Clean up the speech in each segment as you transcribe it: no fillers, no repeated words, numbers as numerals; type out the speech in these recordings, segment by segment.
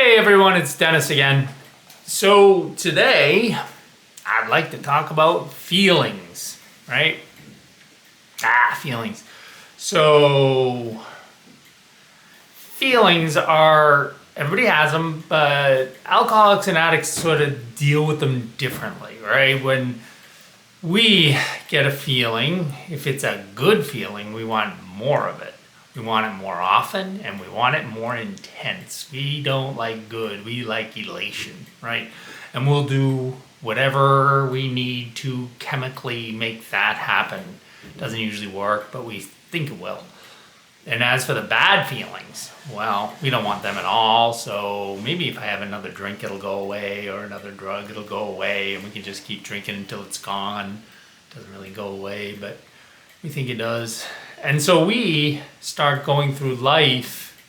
Hey everyone, it's Dennis again. So today, I'd like to talk about feelings, right? Feelings. So, feelings are, everybody has them, but alcoholics and addicts sort of deal with them differently, right? When we get a feeling, if it's a good feeling, we want more of it. We want it more often, and we want it more intense. We don't like good, we like elation, right? And we'll do whatever we need to chemically make that happen. Doesn't usually work, but we think it will. And as for the bad feelings, well, we don't want them at all. So maybe if I have another drink, it'll go away, or another drug, it'll go away, and we can just keep drinking until it's gone. It doesn't really go away, but we think it does. And so we start going through life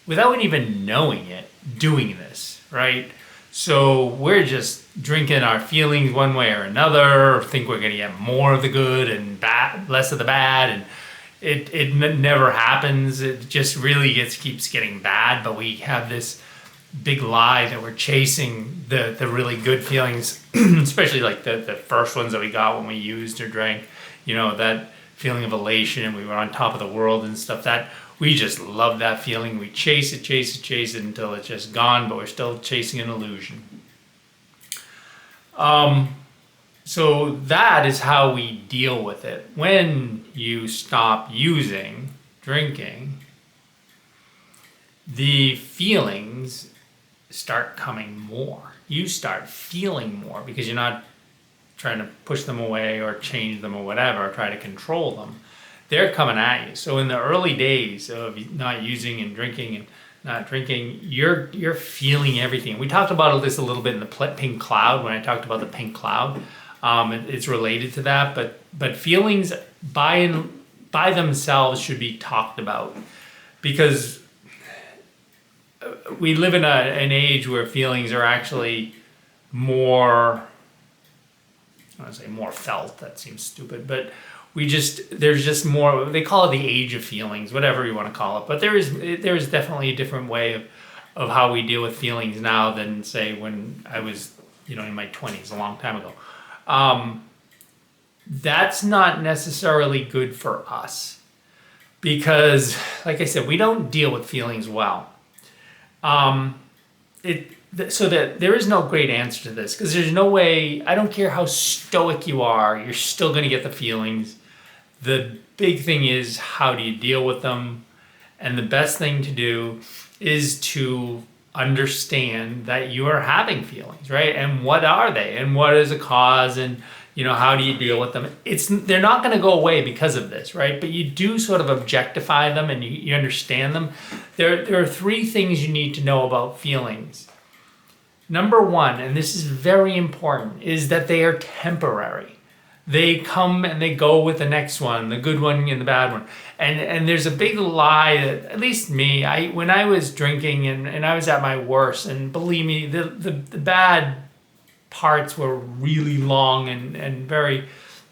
without even knowing it, doing this, right? So we're just drinking our feelings one way or another, think we're gonna get more of the good and bad, less of the bad, and it never happens. It just really keeps getting bad, but we have this big lie that we're chasing the really good feelings, especially like the first ones that we got when we used or drank, you know, that feeling of elation and we were on top of the world and stuff. That we just love that feeling. We chase it until it's just gone, but we're still chasing an illusion. So that is how we deal with it. When you stop using, drinking, the feelings start coming more. You start feeling more because you're not trying to push them away or change them or whatever, or try to control them. They're coming at you. So in the early days of not using and drinking and not drinking, you're feeling everything. We talked about this a little bit in the pink cloud when I talked about the pink cloud. It's related to that, but feelings by themselves should be talked about, because we live in an age where feelings are actually more, I don't want to say more felt, that seems stupid, but there's just more, they call it the age of feelings, whatever you want to call it, but there is definitely a different way of how we deal with feelings now than, say, when I was, in my 20s, a long time ago. That's not necessarily good for us because, like I said, we don't deal with feelings well. So that there is no great answer to this, because there's no way, I don't care how stoic you are, you're still going to get the feelings. The big thing is, how do you deal with them? And the best thing to do is to understand that you are having feelings, right? And what are they? And what is the cause? And, how do you deal with them? They're not going to go away because of this, right? But you do sort of objectify them and you understand them. There are three things you need to know about feelings. Number one, and this is very important, is that they are temporary. They come and they go with the next one, the good one and the bad one. And there's a big lie that, at least me, when I was drinking and I was at my worst, and believe me, the bad parts were really long and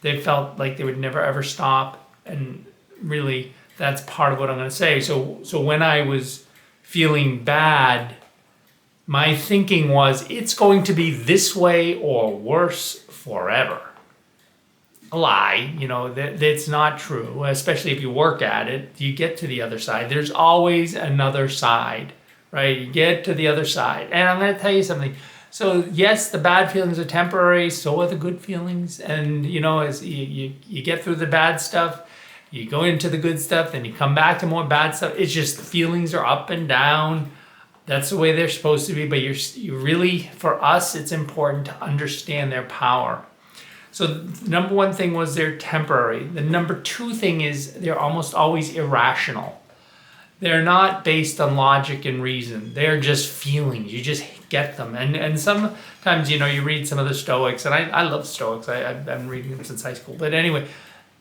they felt like they would never ever stop. And really, that's part of what I'm going to say. So when I was feeling bad, my thinking was, it's going to be this way or worse forever. A lie, that's not true, especially if you work at it. You get to the other side. There's always another side, right? You get to the other side. And I'm going to tell you something. So yes, the bad feelings are temporary, so are the good feelings. And, as you get through the bad stuff, you go into the good stuff, then you come back to more bad stuff. It's just feelings are up and down. That's the way they're supposed to be, but you really, for us, it's important to understand their power. So the number one thing was they're temporary. The number two thing is they're almost always irrational. They're not based on logic and reason. They're just feelings. You just get them. And sometimes, you read some of the Stoics, and I love Stoics. I've been reading them since high school. But anyway,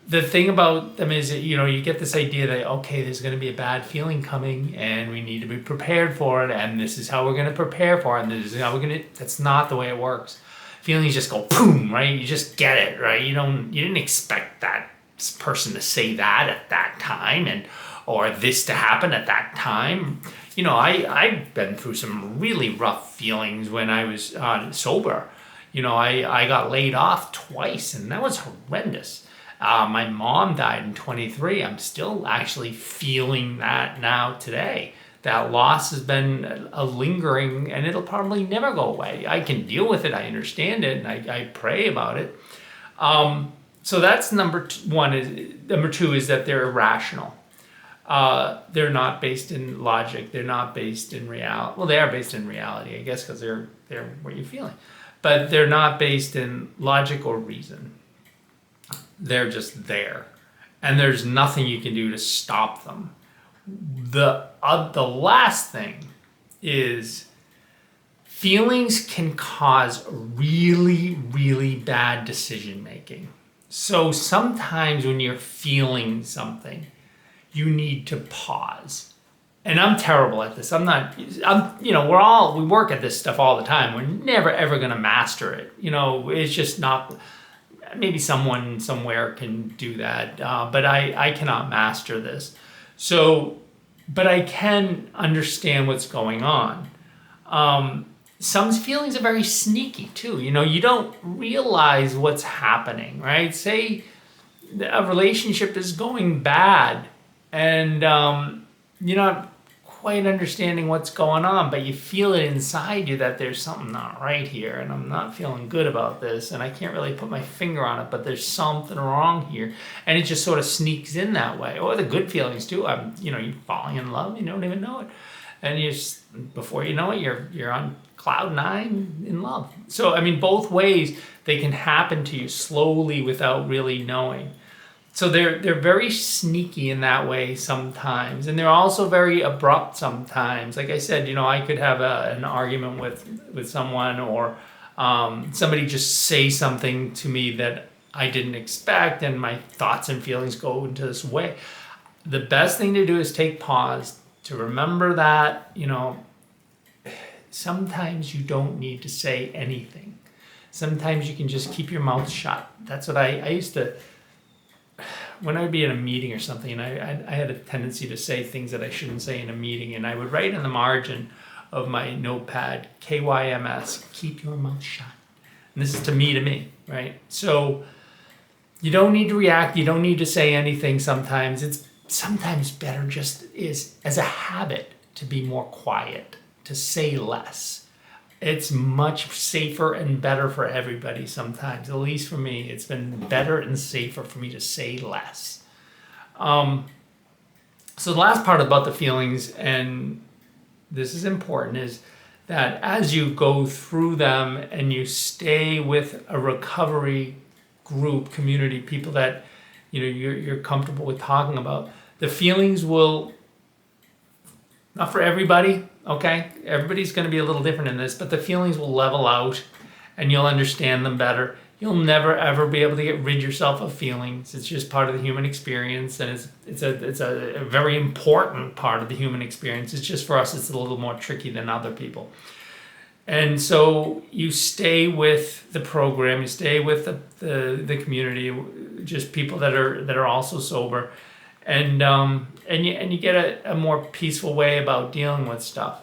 the thing about them is that, you get this idea that, okay, there's going to be a bad feeling coming and we need to be prepared for it, and this is how we're going to prepare for it, and this is how we're going to, that's not the way it works. Feelings just go boom, right? You just get it, right? You didn't expect that person to say that at that time, and or this to happen at that time. You know, I've been through some really rough feelings when I was sober. You know, I got laid off twice, and that was horrendous. My mom died in 23. I'm still actually feeling that now today. That loss has been a lingering, and it'll probably never go away. I can deal with it. I understand it, and I pray about it. So that's number one. Number two is that they're irrational. They're not based in logic. They're not based in reality. Well, they are based in reality, I guess, because they're what you're feeling. But they're not based in logic or reason. They're just there. And there's nothing you can do to stop them. The last thing is feelings can cause really, really bad decision making. So sometimes when you're feeling something, you need to pause. And I'm terrible at this. We work at this stuff all the time. We're never ever going to master it. You know, it's just not, maybe someone somewhere can do that. But I cannot master this. So, but I can understand what's going on. Some feelings are very sneaky too. You know, you don't realize what's happening, right? Say a relationship is going bad and you're not quite understanding what's going on, but you feel it inside you that there's something not right here, and I'm not feeling good about this, and I can't really put my finger on it, but there's something wrong here, and it just sort of sneaks in that way. Or the good feelings too. You're falling in love, you don't even know it, and before you know it, you're on cloud nine in love. So I mean, both ways they can happen to you slowly without really knowing. So they're very sneaky in that way sometimes, and they're also very abrupt sometimes. Like I said, you know, I could have an argument with someone, or somebody just say something to me that I didn't expect, and my thoughts and feelings go into this way. The best thing to do is take pause, to remember that, you know, sometimes you don't need to say anything. Sometimes you can just keep your mouth shut. That's what I used to. When I would be in a meeting or something, and I had a tendency to say things that I shouldn't say in a meeting, and I would write in the margin of my notepad, KYMS, keep your mouth shut. And this is to me, right? So you don't need to react. You don't need to say anything sometimes. It's sometimes better just is as a habit to be more quiet, to say less. It's much safer and better for everybody sometimes. At least for me, it's been better and safer for me to say less. So the last part about the feelings, and this is important, is that as you go through them and you stay with a recovery group, community, people that you're comfortable with talking about, the feelings will, not for everybody, okay? Everybody's going to be a little different in this, but the feelings will level out and you'll understand them better. You'll never ever be able to rid yourself of feelings. It's just part of the human experience, and it's a very important part of the human experience. It's just for us, it's a little more tricky than other people. And so you stay with the program, you stay with the community, just people that are also sober, and you get a more peaceful way about dealing with stuff,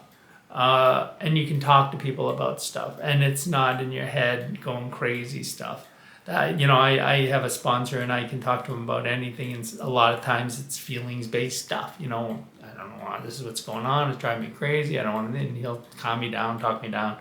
and you can talk to people about stuff, and it's not in your head going crazy stuff. I have a sponsor, and I can talk to him about anything, and a lot of times it's feelings based stuff. I don't know, this is what's going on, it's driving me crazy, I don't want to, and he'll calm me down, talk me down,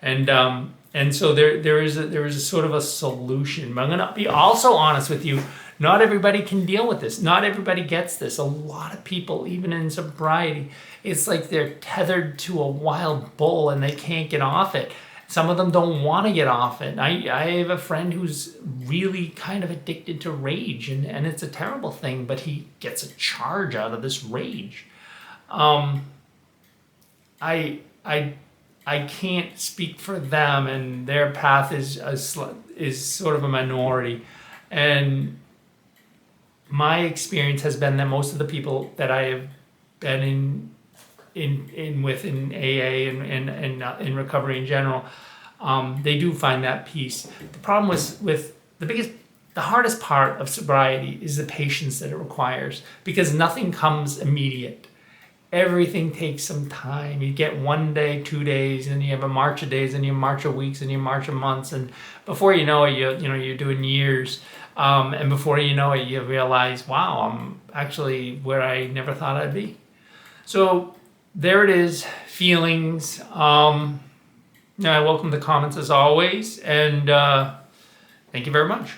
and so there is a sort of a solution. But I'm going to be also honest with you. Not everybody can deal with this. Not everybody gets this. A lot of people, even in sobriety, it's like they're tethered to a wild bull and they can't get off it. Some of them don't want to get off it. I have a friend who's really kind of addicted to rage, and it's a terrible thing, but he gets a charge out of this rage. I can't speak for them, and their path is sort of a minority, and my experience has been that most of the people that I have been in AA and in recovery in general, they do find that peace. The problem with the biggest the hardest part of sobriety is the patience that it requires, because nothing comes immediate. Everything takes some time. You get 1 day, 2 days, and you have a march of days, and you march of weeks, and you march of months, and before you know it, you're doing years, and before you know it, you realize, wow, I'm actually where I never thought I'd be. So there it is, feelings. I welcome the comments as always, and thank you very much.